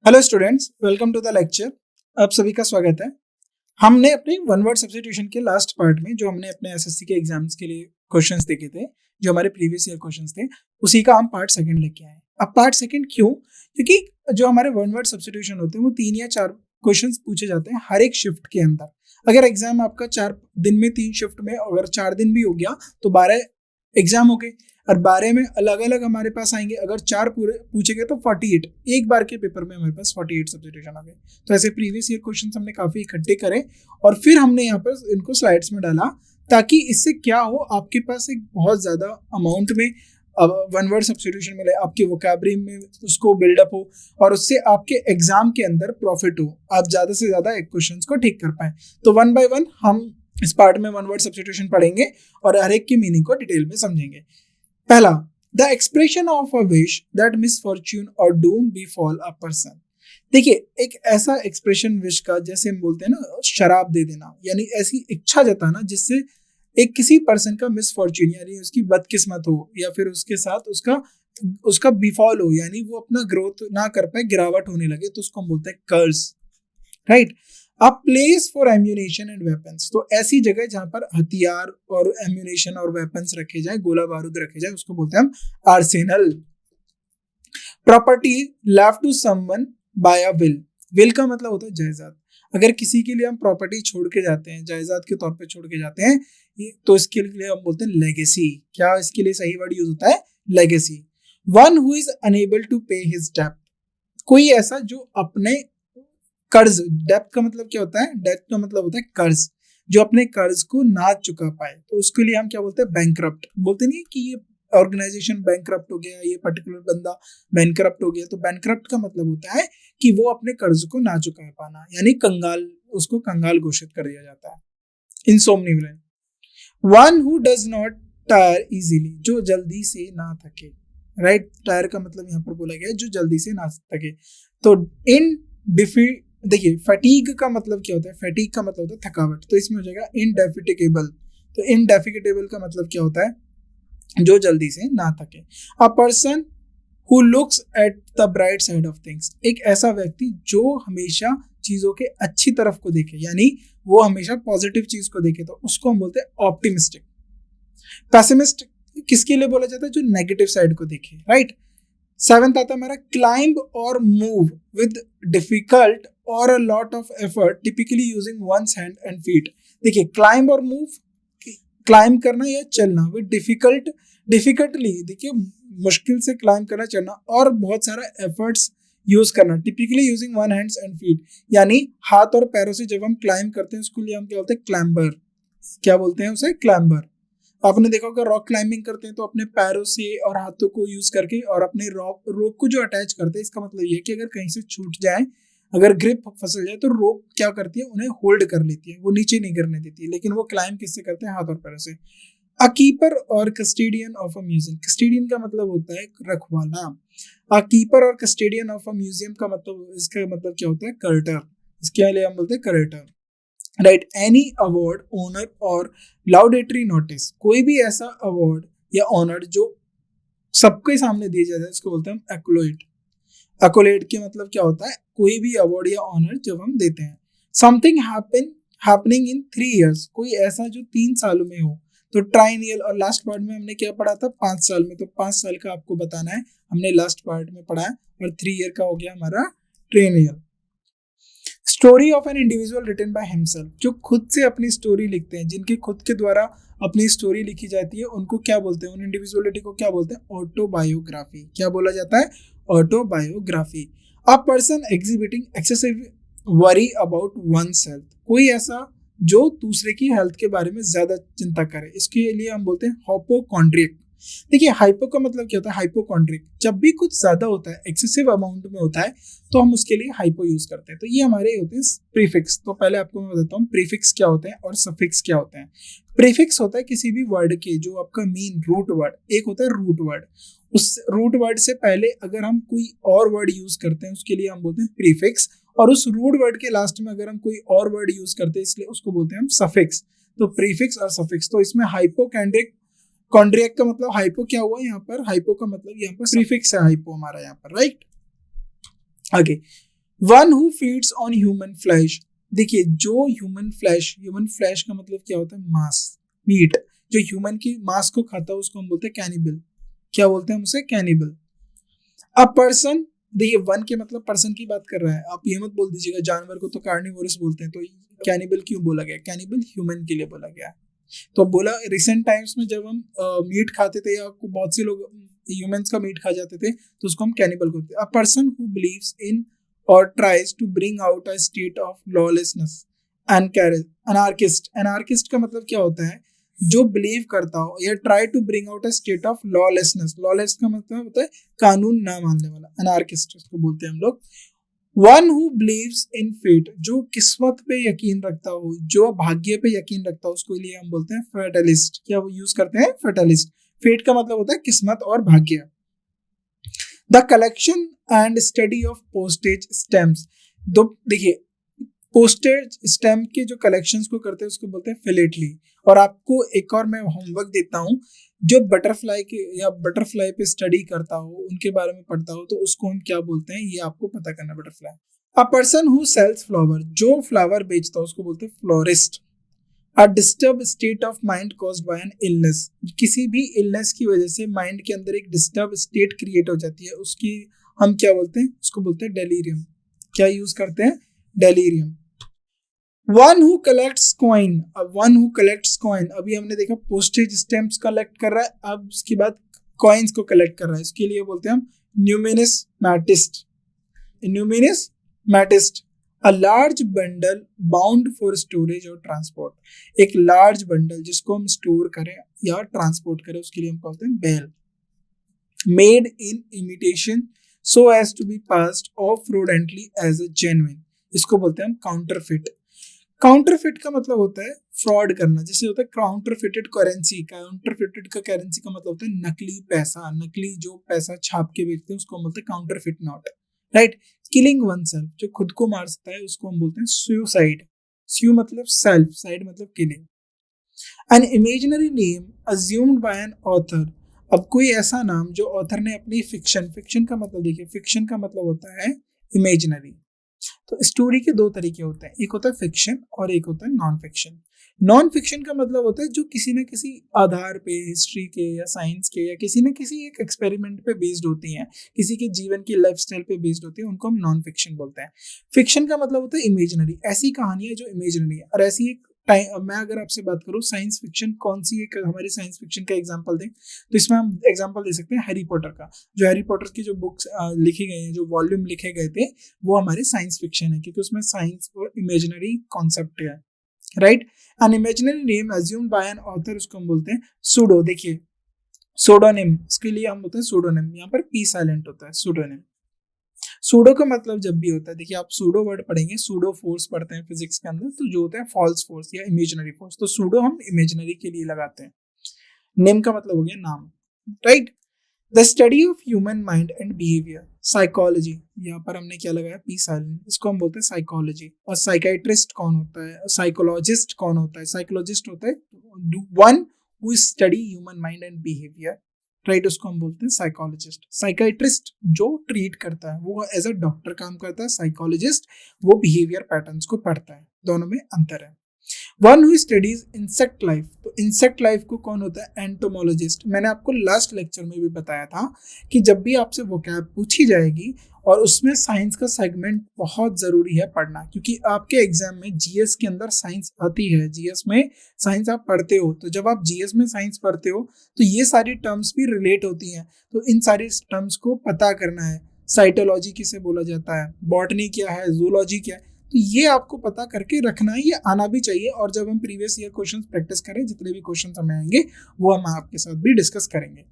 Hello students, welcome to the lecture. आप सभी का स्वागत है। हमने अपने वन वर्ड सब्स्टिट्यूशन के लास्ट पार्ट में जो हमने अपने एसएससी के एग्जाम्स के लिए क्वेश्चंस देखे थे, जो हमारे प्रीवियस ईयर क्वेश्चंस थे, उसी का हम पार्ट सेकंड लेके आए। अब पार्ट सेकंड क्यों? क्योंकि जो हमारे वन वर्ड सब्स्टिट्यूशन होते हैं वो 3 या 4 क्वेश्चंस पूछे जाते हैं हर एक शिफ्ट के अंदर। अगर एग्जाम आपका 4 दिन में 3 शिफ्ट में अगर 4 दिन भी हो गया तो 12 एग्जाम हो गए और 12 में अलग अलग हमारे पास आएंगे। अगर 4 पूरे पूछे गए तो 48 एक बार के पेपर में हमारे पास 48 सब्स्टिट्यूशन आ गए। तो ऐसे प्रीवियस ईयर क्वेश्चंस हमने काफी इकट्ठे करे और फिर हमने यहाँ पर इनको स्लाइड्स में डाला, ताकि इससे क्या हो, आपके पास एक बहुत ज्यादा अमाउंट में वन वर्ड सब्स्टिट्यूशन मिले, आपकी वोकैबुलरी में उसको बिल्डअप हो और उससे आपके एग्जाम के अंदर प्रॉफिट हो, आप ज्यादा से ज्यादा एक क्वेश्चंस को ठीक कर पाए। तो वन बाय वन हम इस पार्ट में वन वर्ड सब्स्टिट्यूशन पढ़ेंगे और हर एक की मीनिंग को डिटेल में समझेंगे। पहला, the expression of a wish that misfortune और डूम बिफॉल अ पर्सन। देखिए, एक ऐसा एक्सप्रेशन विश का, जैसे हम बोलते हैं ना शराब दे देना, यानी ऐसी इच्छा जताना जिससे एक किसी पर्सन का मिसफॉर्च्यून यानी उसकी बदकिस्मत हो या फिर उसके साथ उसका उसका बिफॉल हो, यानी वो अपना ग्रोथ ना कर पाए, गिरावट होने लगे, तो उसको हम बोलते हैं curse, right. A place for ammunition and weapons, तो ऐसी जगह जहां पर हथियार और एम्यूनेशन और वेपन्स रखे जाए, गोला बारूद रखे जाए, उसको बोलते हैं हम arsenal. Property left to someone by a will. Will का मतलब होता है जायदाद। अगर किसी के लिए हम प्रॉपर्टी छोड़ के जाते हैं, जायदाद के तौर पे छोड़ के जाते हैं, तो इसके लिए हम बोलते हैं लेगेसी। क्या इसके लिए सही वर्ड यूज होता है? Legacy. One who is unable to pay his डेब्ट, कोई ऐसा जो अपने कर्ज, डेब्ट का मतलब क्या होता है? डेब्ट का मतलब होता है कर्ज, जो अपने कर्ज को ना चुका पाए, तो उसके लिए हम क्या बोलते हैं? बैंकरप्ट। बोलते नहीं कि ये ऑर्गेनाइजेशन बैंकरप्ट हो गया, ये पर्टिकुलर बंदा बैंकरप्ट हो गया। तो बैंकरप्ट का मतलब होता है कि वो अपने कर्ज को ना चुका पाना, यानी कंगाल, उसको कंगाल घोषित कर दिया जाता है। Insomnolent. One who does not tire easily, जो जल्दी से ना थके, राइट। टायर का मतलब यहाँ पर बोला गया है जो जल्दी से ना थके। तो इन डिफी देखिए, फैटीग का मतलब क्या होता है? फैटीग का मतलब होता है थकावट, तो इसमें हो जाएगा इनडेफिटेबल। तो इनडेफिटेबल का मतलब क्या होता है? जो जल्दी से ना थके। अ person who looks at the bright side of things, एक ऐसा व्यक्ति जो हमेशा चीजों के अच्छी तरफ को देखे, यानी वो हमेशा पॉजिटिव चीज को देखे, तो उसको हम बोलते हैं ऑप्टिमिस्टिक। पैसिमिस्ट किसके लिए बोला जाता है? जो नेगेटिव साइड को देखे, राइट। सेवेंथ आता है हमारा क्लाइंब और मूव विद डिफिकल्ट और a lot of effort typically using one's hand and feet. देखिए, क्लाइंब और मूव, क्लाइंब करना या चलना विद डिफिकल्ट, डिफिकल्टली, देखिए मुश्किल से क्लाइंब करना, चढ़ना, और बहुत सारा एफर्ट्स यूज करना, typically using one hands and feet, यानी हाथ और पैरों से जब हम क्लाइंब करते हैं उसके लिए हम क्या बोलते हैं? क्लाइंबर। क्या बोलते हैं उसे? क्लाइंबर। आपने देखा होगा रॉक क्लाइंबिंग करते हैं तो अपने पैरों से और हाथों को यूज करके और अपने रोप को जो अटैच करते हैं, इसका मतलब ये है कि अगर कहीं से छूट जाए, अगर ग्रिप फसल जाए, तो रोप क्या करती है? उन्हें होल्ड कर लेती है, वो नीचे नहीं गिरने देती। लेकिन वो क्लाइंब किससे करते हैं? हाथ और पैरों से। अ कीपर और कस्टेडियन ऑफ अ म्यूजियम, कस्टेडियन का मतलब होता है रखवाला। अ कीपर और कस्टेडियन ऑफ अ म्यूजियम का मतलब, इसका मतलब क्या होता है? कर्टर। इसके लिए हम बोलते हैं करेटर, राइट। एनी अवार्ड, ऑनर और लाउडेटरी नोटिस, कोई भी ऐसा अवार्ड या ऑनर जो सबके सामने दिया जाता है, उसको बोलते हैं हम एक्लोइड। एक्लोइड के मतलब क्या होता है? कोई भी अवार्ड या ऑनर जब हम देते हैं। समथिंग हैपनिंग इन 3 years, कोई ऐसा जो 3 सालों में हो। तो ट्राइनियल, और लास्ट पार्ट में हमने क्या पढ़ा था? 5 साल में, तो 5 साल का आपको बताना है, हमने लास्ट पार्ट में पढ़ा है। और 3 year का हो गया हमारा triennial. Story of an individual written by himself, जो खुद से अपनी स्टोरी लिखते हैं, जिनकी खुद के द्वारा अपनी स्टोरी लिखी जाती है, उनको क्या बोलते हैं? उन इंडिविजुअलिटी को क्या बोलते हैं? ऑटोबायोग्राफी। क्या बोला जाता है? Autobiography. A person exhibiting excessive worry about one health, कोई ऐसा जो दूसरे की हेल्थ के बारे में ज्यादा चिंता करे, इसके लिए हम बोलते हैं हाइपोकॉन्ड्रियक। देखिए, हाइपो का मतलब क्या होता है? हाइपोकॉन्ड्रिक, जब भी कुछ ज्यादा होता है, एक्सेसिव अमाउंट में होता है, तो हम उसके लिए हाइपो यूज करते हैं। तो ये हमारे होते हैं प्रीफिक्स। तो पहले आपको मैं बताता हूँ प्रीफिक्स क्या होते हैं और सफिक्स क्या होते हैं। प्रीफिक्स होता है किसी भी वर्ड के, जो आपका मेन रूट वर्ड, एक होता है रूट वर्ड, उस रूट वर्ड से पहले अगर हम कोई और वर्ड यूज करते हैं, उसके लिए हम बोलते हैं प्रीफिक्स। और उस रूट वर्ड के लास्ट में अगर हम कोई और वर्ड यूज करते हैं, इसलिए उसको बोलते हैं हम सफिक्स। तो प्रीफिक्स और सफिक्स। तो इसमें हाइपोकैंड्रिक, कॉन्ड्रियक का मतलब हाइपो क्या हुआ यहाँ पर? हाइपो का मतलब यहाँ पर प्रीफिक्स है हाइपो हमारा यहाँ पर, राइट। आगे, one who feeds on human flesh, देखिए जो ह्यूमन फ्लैश का मतलब क्या होता है, मांस, मीट, जो ह्यूमन की मांस को खाता है उसको हम बोलते हैं कैनिबल। क्या बोलते हैं हम उसे, कैनिबल। अ पर्सन, देखिए वन के मतलब पर्सन की बात कर रहा है, आप ये मत बोल दीजिएगा जानवर को तो कार्निवोरस बोलते हैं, तो कैनिबल क्यों बोला गया, कैनिबल ह्यूमन के लिए बोला गया। तो बोला रिसेंट टाइम्स में जब हम मीट खाते थे या बहुत से लोग ह्यूमंस का मीट खा जाते थे तो उसको हम कैनिबल बोलते हैं। A person who believes in और tries to bring out a state of lawlessness, anarchist, anarchist का मतलब क्या होता है, जो बिलीव करता हो या try to bring out a state of lawlessness, lawless का मतलब होता है कानून ना मानने वाला, अनार्किस्ट उसको बोलते हैं हम लोग। One who believes in fate, जो किस्मत पे यकीन रखता हो, जो भाग्य पे यकीन रखता हो, उसको लिए हम बोलते हैं फेटलिस्ट। क्या वो यूज करते हैं, फेटलिस्ट। फेट का मतलब होता है किस्मत और भाग्य। The collection and study of postage stamps, दो देखिए पोस्टेज स्टैम्प के जो कलेक्शंस को करते हैं उसको बोलते हैं फिलेटली। और आपको एक और मैं होमवर्क देता हूँ, जो बटरफ्लाई के या बटरफ्लाई पे स्टडी करता हो, उनके बारे में पढ़ता हो, तो उसको हम क्या बोलते हैं ये आपको पता करना, butterfly. A person who sells flower, जो फ्लावर बेचता है उसको बोलते हैं florist. A disturb state of mind caused by an illness, किसी भी इलनेस की वजह से माइंड के अंदर एक डिस्टर्ब स्टेट क्रिएट हो जाती है, उसकी हम क्या बोलते हैं, उसको बोलते हैं डेलीरियम। क्या यूज करते हैं, delirium. One who collects coin, अब वन हु कलेक्ट्स कॉइन, अभी हमने देखा पोस्टेज स्टैम्प्स कलेक्ट कर रहा है, अब उसके बाद कॉइन्स को कलेक्ट कर रहा है, इसके लिए बोलते हैं हम numismatist, numismatist. A large bundle bound for storage और ट्रांसपोर्ट, एक लार्ज बंडल जिसको हम स्टोर करें या ट्रांसपोर्ट करें उसके लिए हम बोलते हैं bale. Made in imitation so as to be passed off fraudulently as a genuine, इसको बोलते हैं हम काउंटरफिट। काउंटरफिट का मतलब होता है फ्रॉड करना, जैसे होता है काउंटरफिटेड करेंसी, काउंटरफिटेड का करेंसी का मतलब होता है नकली पैसा, नकली जो पैसा छाप के बेचते हैं उसको हम बोलते हैं counterfeit note, right. Killing one self, जो खुद को मार सकता है उसको हम बोलते हैं सुसाइड, सू मतलब सेल्फ, साइड मतलब killing. An imaginary name assumed by an author, अब कोई ऐसा नाम जो ऑथर ने अपनी फिक्शन, फिक्शन का मतलब देखिए, फिक्शन का मतलब होता है इमेजिनरी। तो स्टोरी के दो तरीके होते हैं, एक होता है फिक्शन और एक होता है नॉन फिक्शन। नॉन फिक्शन का मतलब होता है जो किसी न किसी आधार पे, हिस्ट्री के या साइंस के या किसी न किसी एक एक्सपेरिमेंट पे बेस्ड होती हैं, किसी के जीवन की लाइफस्टाइल पे बेस्ड होती है, उनको हम नॉन फिक्शन बोलते हैं। फिक्शन का मतलब होता है इमेजिनरी, ऐसी कहानियां जो इमेजिनरी है। और ऐसी एक मैं अगर आपसे बात करूं साइंस फिक्शन कौन सी एक हमारी साइंस फिक्शन का एग्जांपल दें, तो इसमें हम एग्जांपल दे सकते हैं हैरी पॉटर का। जो हैरी पॉटर की जो बुक्स लिखी गई हैं, जो वॉल्यूम लिखे गए थे, वो हमारे साइंस फिक्शन है, क्योंकि उसमें साइंस और इमेजिनरी कॉन्सेप्ट है, right. An imaginary name assumed by an author, उसको हम बोलते हैं सूडो। देखिए सोडोनिम, इसके लिए हम बोलते हैं सूडोनिम, यहाँ पर पी साइलेंट होता है, सूडोनिम। सूडो का मतलब जब भी होता है, देखिए आप सूडो वर्ड पढ़ेंगे, सूडो फोर्स पढ़ते हैं फिजिक्स के अंदर, तो जो होता है फॉल्स फोर्स या इमेजिनरी फोर्स, तो सूडो हम इमेजिनरी के लिए लगाते हैं। नेम का मतलब हो गया नाम, right. The study of human mind and behaviour, psychology, यहाँ पर हमने क्या लगाया, पी साइलेंट, इसको हम बोलते हैं साइकोलॉजी। और साइकाइट्रिस्ट कौन होता है, साइकोलॉजिस्ट कौन होता है, साइकोलॉजिस्ट होता है one who study human mind and behaviour, right, उसको हम बोलते हैं साइकोलॉजिस्ट। साइकाइट्रिस्ट जो ट्रीट करता है वो एज अ डॉक्टर काम करता है, साइकोलॉजिस्ट वो बिहेवियर पैटर्न्स को पढ़ता है, दोनों में अंतर है। One who studies insect life, तो इंसेक्ट लाइफ को कौन होता है, एंटोमोलॉजिस्ट। मैंने आपको लास्ट लेक्चर में भी बताया था कि जब भी आपसे वोकैब पूछी जाएगी और उसमें साइंस का सेगमेंट बहुत जरूरी है पढ़ना, क्योंकि आपके एग्जाम में जीएस के अंदर साइंस आती है, जीएस में साइंस आप पढ़ते हो, तो जब आप जीएस में साइंस पढ़ते हो तो ये सारी टर्म्स भी रिलेट होती हैं, तो इन सारी टर्म्स को पता करना है। साइटोलॉजी किसे बोला जाता है, बॉटनी क्या है, जूलॉजी क्या है, तो ये आपको पता करके रखना है, ये आना भी चाहिए। और जब हम प्रीवियस ईयर क्वेश्चंस प्रैक्टिस करें, जितने भी क्वेश्चंस हमें आएंगे वो हम आपके साथ भी डिस्कस करेंगे।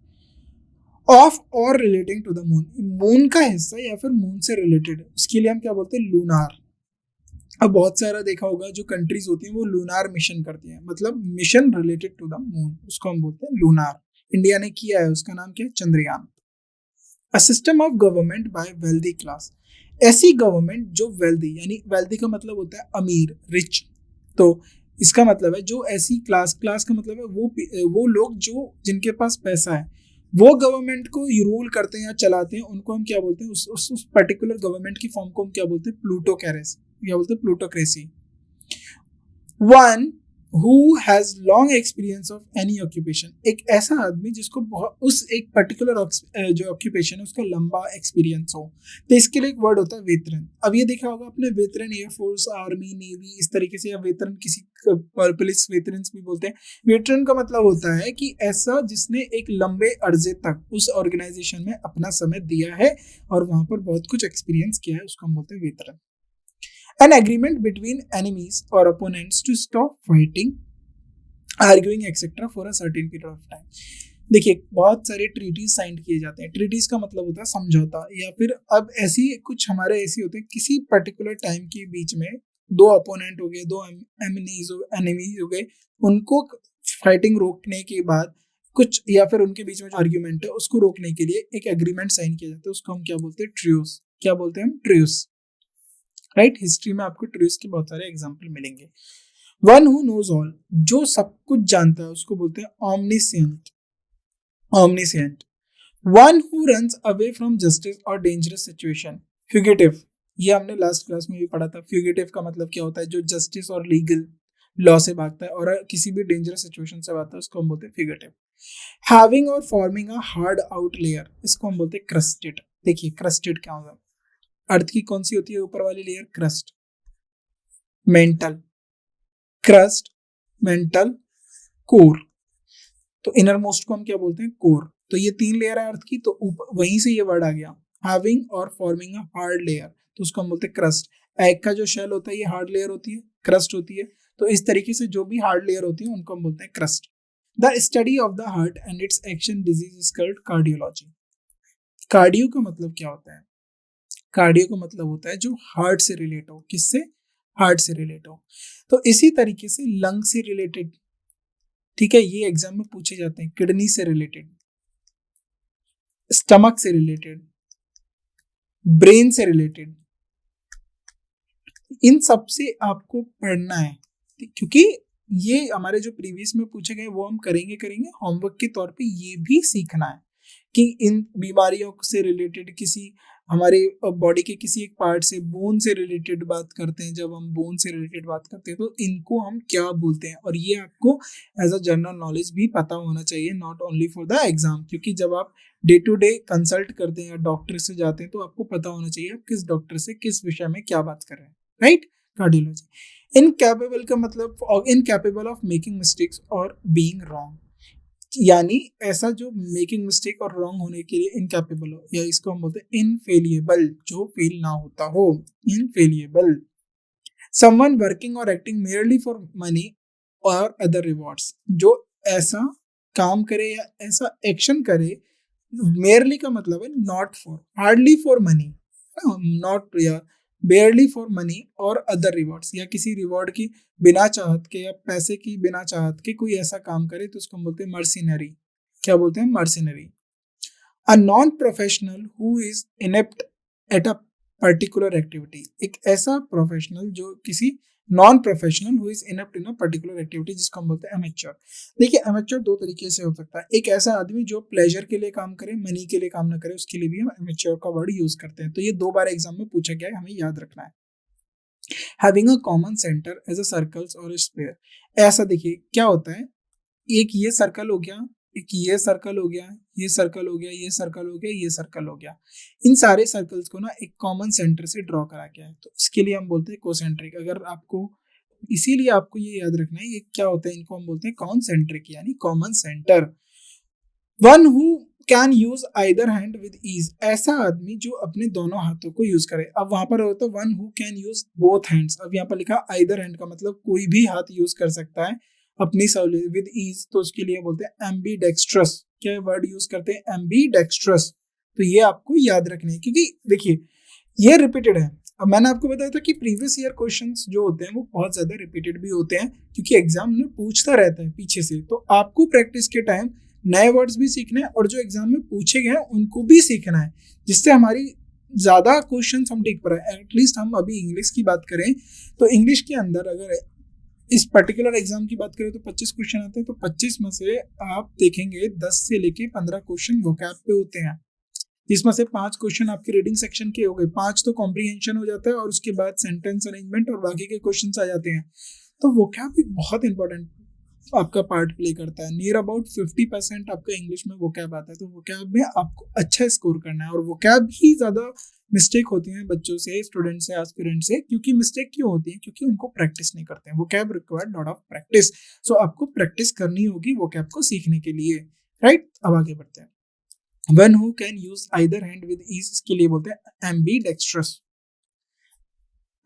ऑफ और relating to the moon, moon का हिस्सा या फिर मून से रिलेटेड, उसके लिए हम क्या बोलते हैं, लूनार। अब बहुत सारा देखा होगा जो कंट्रीज होती हैं वो लूनार मिशन करती हैं, मतलब mission related to the moon, उसको हम बोलते हैं लूनार। इंडिया ने किया है, उसका नाम क्या है, Chandrayaan. A system of government by wealthy class, ऐसी गवर्नमेंट जो वेल्दी, यानी वेल्दी का मतलब होता है अमीर, रिच, तो इसका मतलब है जो ऐसी क्लास, क्लास का मतलब है वो लोग जो जिनके पास पैसा है, वो गवर्नमेंट को रूल करते हैं या चलाते हैं, उनको हम क्या बोलते हैं, उस पर्टिकुलर गवर्नमेंट की फॉर्म को हम क्या बोलते हैं, प्लूटोक्रेसी, क्या बोलते हैं, plutocracy. One who has long experience of any occupation, एक ऐसा आदमी जिसको बहुत उस एक पर्टिकुलर जो ऑक्यूपेशन है उसका लंबा एक्सपीरियंस हो। तो इसके लिए एक वर्ड होता है वेतरन। अब ये देखा होगा आपने, वेतरन एयरफोर्स, आर्मी, नेवी, इस तरीके से, या वेतरन किसी पुलिस वेतरन्स भी बोलते हैं। वेतरन का मतलब होता है कि ऐसा जिसने एक लंबे अरसे तक उस ऑर्गेनाइजेशन में अपना समय दिया है और वहां पर बहुत कुछ एक्सपीरियंस किया है, उसको हम बोलते हैं वेतरन। An agreement between enemies or opponents to stop fighting, arguing etc. for a certain period of time। देखिए, बहुत सारे ट्रीटीज साइन किए जाते हैं। ट्रीटीज का मतलब होता है समझौता, या फिर अब ऐसी कुछ हमारे ऐसी होते हैं, किसी पर्टिकुलर टाइम के बीच में दो अपोनेंट हो गए, दो एनिमीज हो गए, उनको फाइटिंग रोकने के बाद कुछ, या फिर उनके बीच में जो आर्ग्यूमेंट है उसको रोकने के लिए एक एग्रीमेंट साइन किया जाता है, उसको हम क्या बोलते हैं, ट्रूस। क्या बोलते हैं हम, ट्रूस। राइट, हिस्ट्री में आपको ट्रूस के बहुत सारे एग्जाम्पल मिलेंगे। वन हु नोज ऑल, जो सब कुछ जानता है उसको बोलते हैं omniscient. Omniscient. One who runs away from justice और डेंजरस सिचुएशन, फ्यूगिटिव। ये हमने लास्ट क्लास में भी पढ़ा था। फ्यूगिटिव का मतलब क्या होता है, जो जस्टिस और लीगल लॉ से भागता है और किसी भी डेंजरस सिचुएशन से भागता है, उसको हम बोलते हैं फ्यूगिटिव। हैविंग और forming a hard out layer, इसको हम बोलते हैं क्रस्टेड। देखिए, क्रस्टेड क्या होगा, अर्थ की कौन सी होती है ऊपर वाली layer, crust. Mental, crust, mental, core. तो इनर मोस्ट को हम क्या बोलते हैं, कोर। तो ये तीन लेयर है अर्थ की, तो ऊपर वहीं से ये वर्ड आ गया, हैविंग और फॉर्मिंग अ हार्ड लेयर, तो उसको हम बोलते हैं क्रस्ट। एग का जो शेल होता है ये हार्ड लेयर होती है, क्रस्ट होती है। तो इस तरीके से जो भी हार्ड लेयर होती है उनको हम बोलते हैं crust. The study of the heart and it's action disease is called cardiology. Cardio का मतलब क्या होता है, कार्डियो का मतलब होता है जो हार्ट से रिलेट हो। किससे, हार्ट से रिलेट हो। तो इसी तरीके से लंग से रिलेटेड, ठीक है, ये एग्जाम में पूछे जाते हैं। किडनी से रिलेटेड, स्टमक से रिलेटेड, ब्रेन से रिलेटेड, इन सब से आपको पढ़ना है, क्योंकि ये हमारे जो प्रीवियस में पूछे गए वो हम करेंगे होमवर्क के तौर पे। ये भी सीखना है कि इन बीमारियों से रिलेटेड, किसी हमारे बॉडी के किसी एक पार्ट से, बोन से रिलेटेड बात करते हैं, जब हम बोन से रिलेटेड बात करते हैं तो इनको हम क्या बोलते हैं। और ये आपको एज अ जनरल नॉलेज भी पता होना चाहिए, not only for the exam. क्योंकि जब आप डे टू डे कंसल्ट करते हैं या डॉक्टर से जाते हैं तो आपको पता होना चाहिए आप किस डॉक्टर से किस विषय में क्या बात कर रहे हैं। Right, cardiology. इनकैपेबल का मतलब इनकैपेबल ऑफ मेकिंग मिस्टेक्स और बीइंग रॉन्ग, यानी ऐसा जो मेकिंग मिस्टेक और रॉन्ग होने के लिए इनकैपेबल हो, या इसको हम बोलते हैं इनफेलिएबल, जो फेल ना होता हो, इनफेलिएबल। समवन वर्किंग और एक्टिंग मेयरली फॉर मनी और अदर रिवॉर्ड्स, जो ऐसा काम करे या ऐसा एक्शन करे, मेयरली का मतलब है not for, hardly for money, not, या बेयरली फॉर मनी और अदर रिवॉर्ड्स, या किसी रिवॉर्ड की बिना चाहत के या पैसे की बिना चाहत के कोई ऐसा काम करे तो उसको हम बोलते हैं मर्सिनरी। क्या बोलते हैं, mercenary. A non professional who is inept at a particular activity, एक ऐसा प्रोफेशनल जो किसी non professional who is inept in a particular activity, जिसको हम बोलते हैं एमेच्योर। देखिए, एमेच्योर दो तरीके से हो सकता है। एक ऐसा आदमी जो प्लेजर के लिए काम करे, मनी के लिए काम ना करे, उसके लिए भी हम एमेच्योर का वर्ड यूज करते हैं। तो ये 2 बार एग्जाम में पूछा गया है, हमें याद रखना है। Having a common centre as a circles और स्क्वायर, ऐसा देखिए क्या होता है, एक ये सर्कल हो गया, एक ये सर्कल हो गया, ये सर्कल हो गया, ये सर्कल हो गया, ये सर्कल हो गया। इन सारे सर्कल्स को ना एक कॉमन सेंटर से ड्रॉ करा गया है, तो इसके लिए हम बोलते हैं कोसेंट्रिक। अगर आपको, इसीलिए आपको ये याद रखना है, ये क्या होता है, इनको हम बोलते हैं कॉन्सेंट्रिक, यानी common centre. One who can use either hand with ease, ऐसा आदमी जो अपने दोनों हाथों को यूज करे। अब वहां पर होता है one who can use both hands, अब यहाँ पर लिखा आइदर हैंड का मतलब कोई भी हाथ यूज कर सकता है अपनी सहूलियत, विद ईज, तो उसके लिए बोलते हैं एम्बीडेक्स्ट्रस। क्या वर्ड यूज करते हैं, एम्बीडेक्स्ट्रस। तो ये आपको याद रखने हैं, क्योंकि देखिए ये रिपीटेड है। अब मैंने आपको बताया था कि प्रीवियस ईयर क्वेश्चंस जो होते हैं वो बहुत ज्यादा रिपीटेड भी होते हैं, क्योंकि एग्जाम में पूछता रहता है पीछे से। तो आपको प्रैक्टिस के टाइम नए वर्ड्स भी सीखने हैं और जो एग्जाम में पूछे गए हैं उनको भी सीखना है, जिससे हमारी ज्यादा क्वेश्चन हम टिक पर है। एटलीस्ट हम अभी इंग्लिश की बात करें तो इंग्लिश के अंदर अगर इस पर्टिकुलर एग्जाम की बात करें तो 25 क्वेश्चन आते हैं, तो 25 में से आप देखेंगे 10 से लेके 15 क्वेश्चन वोकैब पे होते हैं, जिसमें से 5 क्वेश्चन आपके रीडिंग सेक्शन के हो गए, 5 तो कॉम्प्रीहेंशन हो जाता है और उसके बाद सेंटेंस अरेंजमेंट और बाकी के क्वेश्चन आ जाते हैं। तो वोकैब एक बहुत इंपॉर्टेंट आपका पार्ट प्ले करता है। नियर अबाउट 50% आपका इंग्लिश में वोकैब आता है, तो वोकैब में आपको अच्छा स्कोर करना है। और वोकैब ही ज्यादा मिस्टेक होती है बच्चों से, स्टूडेंट से, एस्पिरेंट से। क्योंकि मिस्टेक क्यों होती है? क्योंकि उनको प्रैक्टिस नहीं करते हैं। Vocab required lot of practice, so आपको प्रैक्टिस करनी होगी वोकैब को सीखने के लिए, राइट। अब आगे बढ़ते हैं। One who can use either hand with ease, इसके लिए बोलते हैं एम्बीडेक्स्ट्रस।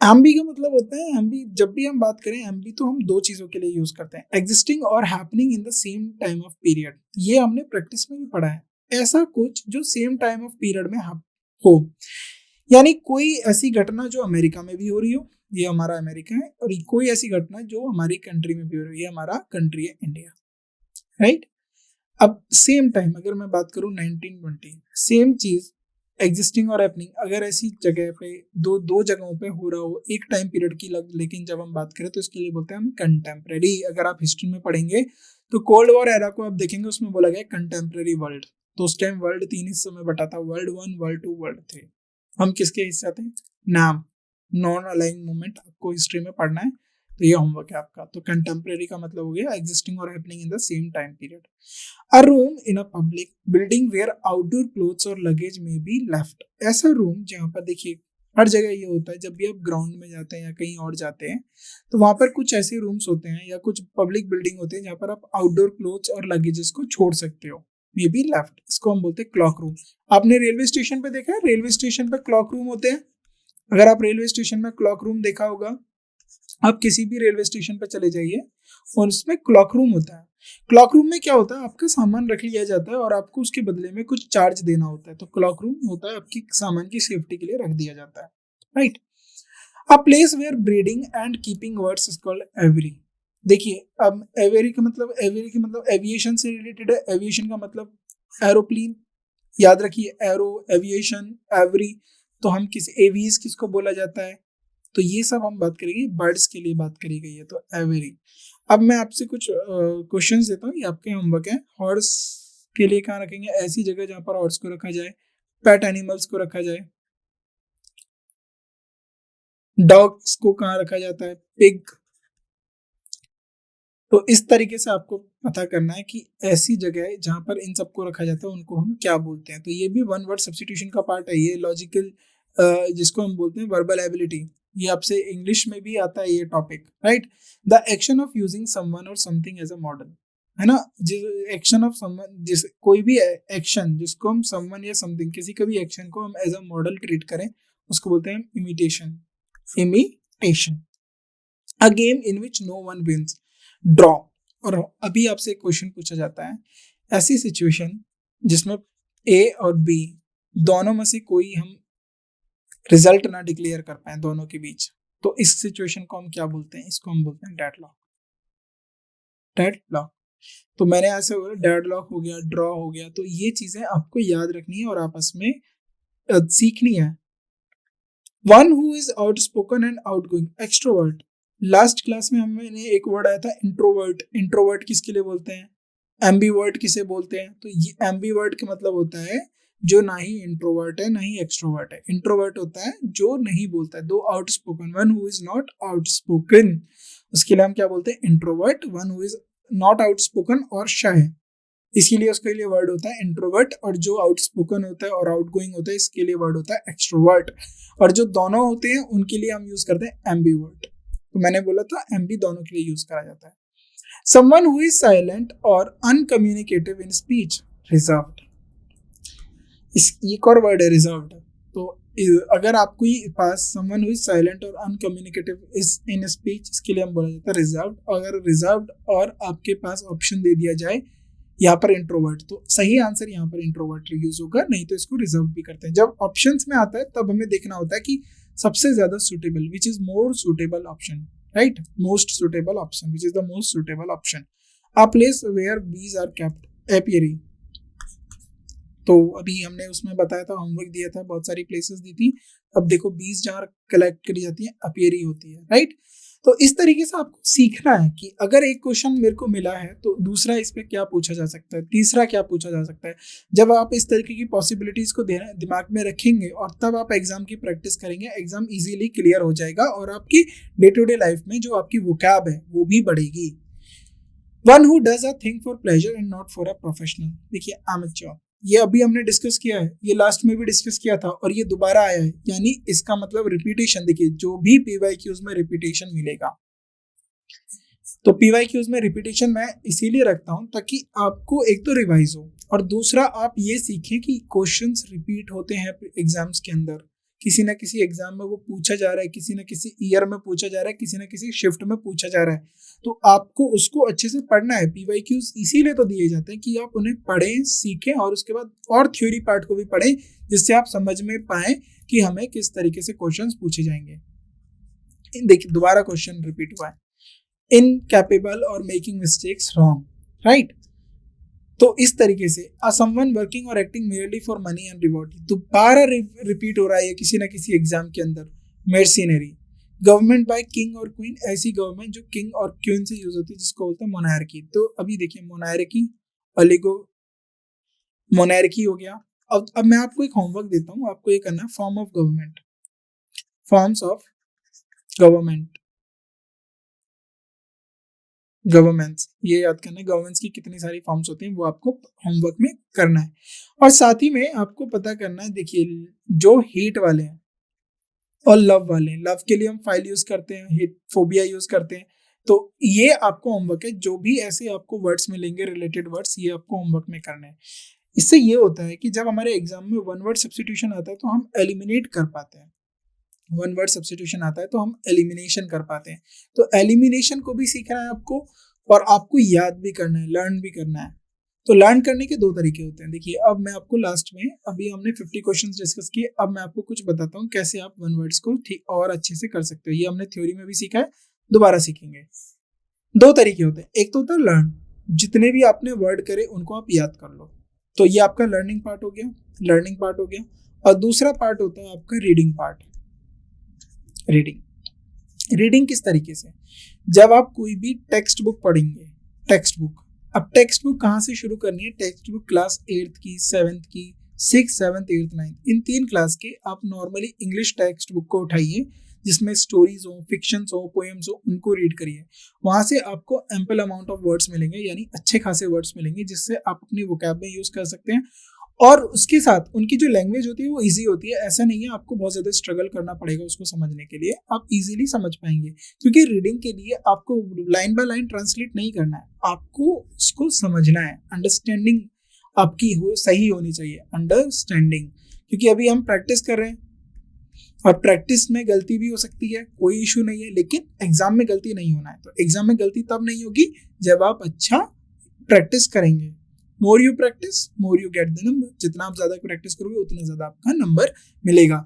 एम्बी का मतलब होता है, एम्बी जब भी हम बात करें एम्बी तो हम दो चीजों के लिए यूज करते हैं, एग्जिस्टिंग और happening in the same time of period. ये हमने प्रैक्टिस में भी पढ़ा है, ऐसा कुछ जो सेम टाइम ऑफ पीरियड में हो, यानी कोई ऐसी घटना जो अमेरिका में भी हो रही हो, ये हमारा अमेरिका है, और कोई ऐसी घटना जो हमारी कंट्री में भी हो रही है, हमारा कंट्री है इंडिया, राइट। अब सेम टाइम अगर मैं बात करूं 1920, सेम चीज एग्जिस्टिंग और हैपनिंग अगर ऐसी जगह पे दो जगहों पे हो रहा हो एक टाइम पीरियड की लेकिन जब हम बात करें तो इसके लिए बोलते हैं हम कंटेम्प्रेरी। अगर आप हिस्ट्री में पढ़ेंगे तो कोल्ड वॉर एरा को आप देखेंगे, उसमें बोला गया कंटेम्प्रेरी वर्ल्ड। तो उस टाइम वर्ल्ड 3 हिस्सों में बटा था, वर्ल्ड 1, वर्ल्ड 2, वर्ल्ड 3। हम किसके हिस्सा थे? नाम, नॉन अलाइंग मूवमेंट आपको हिस्ट्री में पढ़ना है, तो ये होमवर्क है आपका। तो कंटेम्प्रेरी का मतलब हो गया एग्जिस्टिंग और happening in the same time period. A room in a public building where outdoor clothes और luggage may be left। ऐसा रूम जहाँ पर देखिए हर जगह ये होता है, जब भी आप ग्राउंड में जाते हैं या कहीं और जाते हैं तो वहां पर कुछ ऐसे रूम्स होते हैं या कुछ पब्लिक बिल्डिंग होते हैं जहाँ पर आप आउटडोर क्लोथ्स और लगेजेस को छोड़ सकते हो, मे बी लेफ्ट। इसको हम बोलते हैं क्लॉक रूम। आपने रेलवे स्टेशन पे देखा है, रेलवे स्टेशन पे क्लॉक रूम होते हैं। अगर आप रेलवे स्टेशन में क्लॉक रूम देखा होगा, आप किसी भी रेलवे स्टेशन पर चले जाइए और उसमें क्लॉक रूम होता है। क्लॉक रूम में क्या होता है, आपका सामान रख लिया जाता है और आपको उसके बदले में कुछ चार्ज देना होता है। तो क्लॉक रूम होता है आपकी सामान की सेफ्टी के लिए रख दिया जाता है, right. A place where breeding and keeping birds is called aviary. देखिए अब एवरी का मतलब एविएशन से रिलेटेड है। एविएशन का मतलब एरोप्लेन, याद रखिए, एरो, एविएशन, एवरी। तो हम किस एवीज किसको बोला जाता है? तो ये सब हम बात करेंगे, बर्ड्स के लिए बात करी गई है, तो एवरी। अब मैं आपसे कुछ क्वेश्चंस देता हूँ, ये आपके होमवर्क है। हॉर्स के लिए कहाँ रखेंगे? ऐसी जगह जहाँ पर हॉर्स को रखा जाए, पेट एनिमल्स को रखा जाए। डॉग्स को कहाँ रखा जाता है? पिग। तो इस तरीके से आपको पता करना है कि ऐसी जगह जहाँ पर इन सबको रखा जाता है उनको हम क्या बोलते हैं। तो ये भी वन वर्ड सब्स्टिट्यूशन का पार्ट है, ये लॉजिकल जिसको हम बोलते हैं वर्बल एबिलिटी। ये आपसे इंग्लिश में भी आता है ये topic, right. The action of using someone और समथिंग एज अ मॉडल, है ना। जिस एक्शन ऑफ समवन, जिस कोई भी एक्शन जिसको हम समवन या समथिंग, किसी का भी एक्शन को हम एज अ मॉडल ट्रीट करें, उसको बोलते हैं imitation. Imitation. A game in which no one wins, draw. और अभी आपसे एक क्वेश्चन पूछा जाता है, ऐसी सिचुएशन जिसमें ए और बी दोनों में से कोई हम रिजल्ट ना डिक्लेयर कर पाए दोनों के बीच, तो इस सिचुएशन को हम क्या बोलते हैं? इसको हम बोलते हैं डेडलॉक। डेडलॉक। तो मैंने ऐसे बोला, डेडलॉक हो गया, ड्रॉ हो गया। तो ये चीजें आपको याद रखनी है और आपस में सीखनी है। One who is outspoken and outgoing, extrovert. Last class में हमने एक वर्ड आया था इंट्रोवर्ट। इंट्रोवर्ट किसके लिए बोलते हैं? एम्बीवर्ट किसे बोलते हैं? तो ये एम्बीवर्ट का मतलब होता है जो ना ही इंट्रोवर्ट है ना ही एक्सट्रोवर्ट है। इंट्रोवर्ट होता है जो नहीं बोलता है। दो outspoken, one who is not outspoken, उसके लिए हम क्या बोलते हैं? Introvert. One who is not outspoken और शाय, इसीलिए उसके लिए वर्ड होता है इंट्रोवर्ट। और जो आउटस्पोकन होता है और आउटगोइंग होता है, इसके लिए वर्ड होता है एक्सट्रोवर्ट। और जो दोनों होते हैं उनके लिए हम यूज करते हैं एम्बीवर्ट। तो मैंने बोला था एम्बी दोनों के लिए यूज करा जाता है। समवन हु इज साइलेंट और अनकम्युनिकेटिव इन स्पीच, रिजर्व्ड। इस एक और वर्ड है रिजर्व्ड। तो अगर आपको पास समवन हु इज साइलेंट और अनकम्युनिकेटिव इज इन स्पीच, इसके लिए हम बोला जाता है रिजर्व्ड। अगर रिजर्व्ड और आपके पास ऑप्शन दे दिया जाए यहाँ पर इंट्रोवर्ट, तो सही आंसर यहाँ पर इंट्रोवर्ट यूज होगा, नहीं तो इसको रिजर्व भी करते हैं। जब ऑप्शंस में आता है तब हमें देखना होता है कि सबसे ज्यादा suitable, which is more suitable option, right. Most suitable option, which is the most suitable option. A place where bees are kept, apiary. तो अभी हमने उसमें बताया था, होमवर्क दिया था, बहुत सारी प्लेसेस दी थी। अब देखो 20 जहाँ कलेक्ट करी जाती है अपीयर ही होती है, राइट। तो इस तरीके से आपको सीखना है कि अगर एक क्वेश्चन मेरे को मिला है तो दूसरा इस पे क्या पूछा जा सकता है, तीसरा क्या पूछा जा सकता है। जब आप इस तरीके की पॉसिबिलिटीज को दिमाग में रखेंगे और तब आप एग्जाम की प्रैक्टिस करेंगे, एग्जाम इजीली क्लियर हो जाएगा और आपकी डे टू डे लाइफ में जो आपकी वोकैब है वो भी बढ़ेगी। One who does a thing for pleasure and not for a professional. देखिए amateur, ये अभी हमने डिस्कस किया है, ये लास्ट में भी डिस्कस किया था और ये दोबारा आया है, यानी इसका मतलब रिपीटेशन। देखिए जो भी पीवाईक्यूज में रिपीटेशन मिलेगा, तो पीवाईक्यूज में रिपीटेशन मैं इसीलिए रखता हूं ताकि आपको एक तो रिवाइज हो और दूसरा आप ये सीखें कि क्वेश्चंस रिपीट होते हैं एग्जाम्स के अंदर। किसी ना किसी एग्जाम में वो पूछा जा रहा है, किसी ना किसी ईयर में पूछा जा रहा है, किसी ना किसी शिफ्ट में पूछा जा रहा है, तो आपको उसको अच्छे से पढ़ना है। पीवाईक्यूज इसीलिए तो दिए जाते हैं कि आप उन्हें पढ़ें, सीखें और उसके बाद और थ्योरी पार्ट को भी पढ़ें, जिससे आप समझ में पाए कि हमें किस तरीके से क्वेश्चंस पूछे जाएंगे। देखिए दोबारा क्वेश्चन रिपीट हुआ है, इनकैपेबल और मेकिंग मिस्टेक्स रॉन्ग, राइट। तो इस तरीके से समवन वर्किंग और acting merely for money and reward, दोबारा रिपीट हो रहा है किसी ना किसी एग्जाम के अंदर। मर्सिनरी, गवर्नमेंट बाय किंग और क्वीन, ऐसी गवर्नमेंट जो किंग और क्वीन से यूज होती है जिसको बोलते हैं मोनार्की। तो अभी देखिए मोनार्की, ओलिगो मोनार्की हो गया। अब मैं आपको एक होमवर्क देता हूँ, आपको ये करना है, form of government, forms of government, governments, ये याद करना है गवर्नमेंट्स की कितनी सारी फॉर्म्स होती हैं, वो आपको होमवर्क में करना है। और साथ ही में आपको पता करना है, देखिए जो हेट वाले हैं और लव वाले हैं, लव के लिए हम फाइल यूज करते हैं, हेट फोबिया यूज करते हैं, तो ये आपको होमवर्क है। जो भी ऐसे आपको वर्ड्स मिलेंगे रिलेटेड वर्ड्स, ये आपको होमवर्क में करने हैं। इससे ये होता है कि जब हमारे एग्जाम में वन वर्ड सब्स्टिट्यूशन आता है तो हम एलिमिनेट कर पाते हैं, वन वर्ड सब्स्टिट्यूशन आता है तो हम एलिमिनेशन कर पाते हैं। तो एलिमिनेशन को भी सीखना है आपको और आपको याद भी करना है, लर्न भी करना है। तो लर्न करने के दो तरीके होते हैं। देखिए अब मैं आपको लास्ट में, अभी हमने 50 क्वेश्चंस डिस्कस किए, अब मैं आपको कुछ बताता हूँ कैसे आप वन वर्ड्स को ठीक और अच्छे से कर सकते हो। ये हमने थ्योरी में भी सीखा है, दोबारा सीखेंगे। दो तरीके होते हैं, एक तो होता है लर्न, जितने भी आपने वर्ड करे उनको आप याद कर लो, तो ये आपका लर्निंग पार्ट हो गया, लर्निंग पार्ट हो गया। और दूसरा पार्ट होता है आपका रीडिंग पार्ट। रीडिंग, रीडिंग किस तरीके से, जब आप कोई भी टेक्स्ट बुक पढ़ेंगे, टेक्स्ट बुक, अब टेक्स्ट बुक कहाँ से शुरू करनी है, टेक्स्ट बुक क्लास 8th की, 7th की, 6th, 7th, 8th, 9th, इन 3 क्लास के आप नॉर्मली इंग्लिश टेक्स्ट बुक को उठाइए, जिसमें स्टोरीज हो, फिक्शंस हो, पोएम्स हो, उनको रीड करिए। वहां से आपको एम्पल अमाउंट ऑफ वर्ड्स मिलेंगे, यानी अच्छे खासे वर्ड्स मिलेंगे, जिससे आप अपनी वोकैब में यूज कर सकते हैं। और उसके साथ उनकी जो लैंग्वेज होती है वो इजी होती है, ऐसा नहीं है आपको बहुत ज्यादा स्ट्रगल करना पड़ेगा उसको समझने के लिए, आप इजीली समझ पाएंगे। क्योंकि रीडिंग के लिए आपको लाइन बाय लाइन ट्रांसलेट नहीं करना है, आपको उसको समझना है। अंडरस्टैंडिंग आपकी सही होनी चाहिए, अंडरस्टैंडिंग। क्योंकि अभी हम प्रैक्टिस कर रहे हैं और प्रैक्टिस में गलती भी हो सकती है, कोई इशू नहीं है, लेकिन एग्जाम में गलती नहीं होना है। तो एग्जाम में गलती तब नहीं होगी जब आप अच्छा प्रैक्टिस करेंगे। More you practice more you get the number, जितना आप ज्यादा प्रैक्टिस करोगे उतना ज्यादा आपका नंबर मिलेगा।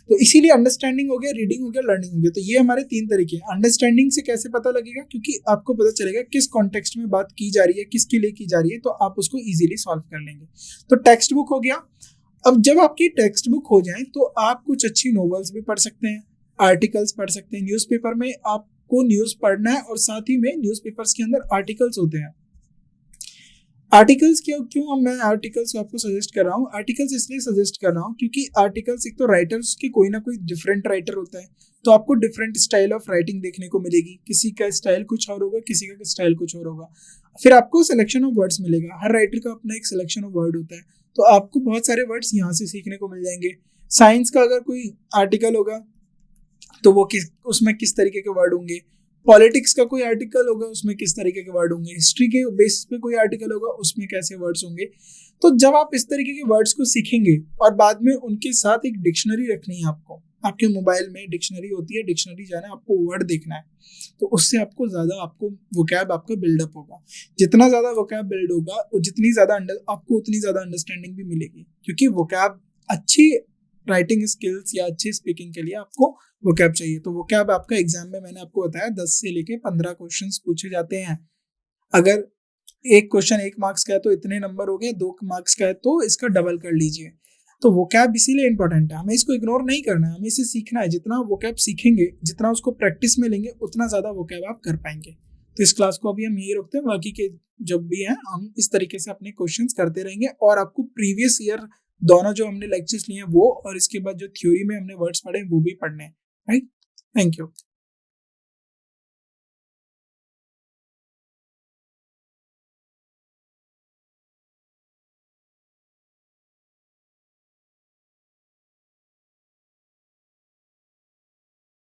तो इसीलिए अंडरस्टैंडिंग हो गया, रीडिंग हो गया, लर्निंग हो गया। तो ये हमारे 3 तरीके हैं। अंडरस्टैंडिंग से कैसे पता लगेगा, क्योंकि आपको पता चलेगा किस कॉन्टेक्स्ट में बात की जा रही है, किसके लिए की जा रही है, तो आप उसको इजीली सॉल्व कर लेंगे। तो टेक्स्ट बुक हो गया। अब जब आपकी टेक्स्ट बुक हो जाए तो आप कुछ अच्छी नॉवेल्स भी पढ़ सकते हैं, आर्टिकल्स पढ़ सकते हैं। न्यूज़पेपर में आपको न्यूज़ पढ़ना है और साथ ही में न्यूज़पेपर्स के अंदर आर्टिकल्स होते हैं। आर्टिकल्स क्यों मैं आर्टिकल्स को आपको सजेस्ट कर रहा हूँ, आर्टिकल्स इसलिए सजेस्ट कर रहा हूँ क्योंकि आर्टिकल्स, एक तो राइटर्स की कोई ना कोई डिफरेंट राइटर होता है, तो आपको डिफरेंट स्टाइल ऑफ राइटिंग देखने को मिलेगी। किसी का स्टाइल कुछ और होगा, किसी का स्टाइल कुछ और होगा। फिर आपको सिलेक्शन ऑफ वर्ड्स मिलेगा, हर राइटर का अपना एक सिलेक्शन ऑफ वर्ड होता है, तो आपको बहुत सारे वर्ड्स यहाँ से सीखने को मिल जाएंगे। साइंस का अगर कोई आर्टिकल होगा तो वो उसमें किस तरीके के वर्ड होंगे, पॉलिटिक्स का कोई आर्टिकल होगा उसमें किस तरीके के वर्ड होंगे, हिस्ट्री के बेसिस पे कोई आर्टिकल होगा उसमें कैसे वर्ड्स होंगे। तो जब आप इस तरीके के वर्ड्स को सीखेंगे और बाद में उनके साथ एक डिक्शनरी रखनी है आपको, आपके मोबाइल में डिक्शनरी होती है, डिक्शनरी जाना है, आपको वर्ड देखना है, तो उससे आपको ज्यादा आपको वोकैब आपका बिल्डअप होगा। जितना ज्यादा वोकैब बिल्ड होगा और जितनी ज्यादा आपको उतनी ज्यादा अंडरस्टैंडिंग भी मिलेगी, क्योंकि वोकैब, अच्छी राइटिंग स्किल्स या अच्छी स्पीकिंग के लिए आपको वोकैब चाहिए। तो वोकैब आपका एग्जाम में, मैंने आपको बताया 10 से लेके 15 क्वेश्चंस पूछे जाते हैं। अगर एक क्वेश्चन 1 मार्क्स का है तो इतने नंबर हो गए, 2 मार्क्स का है तो इसका डबल कर लीजिए। तो वोकैब इसीलिए इंपॉर्टेंट है, हमें इसको इग्नोर नहीं करना है, हमें इसे सीखना है। जितना वोकैब सीखेंगे, जितना उसको प्रैक्टिस में लेंगे, उतना ज्यादा वोकैब आप कर पाएंगे। तो इस क्लास को अभी हम यही रखते हैं, बाकी के जब भी हैं हम इस तरीके से अपने क्वेश्चंस करते रहेंगे। और आपको प्रीवियस ईयर दोनों जो हमने लेक्चर्स लिए हैं वो, और इसके बाद जो थ्योरी में हमने वर्ड्स पढ़े वो भी पढ़ने हैं, राइट। Thank you.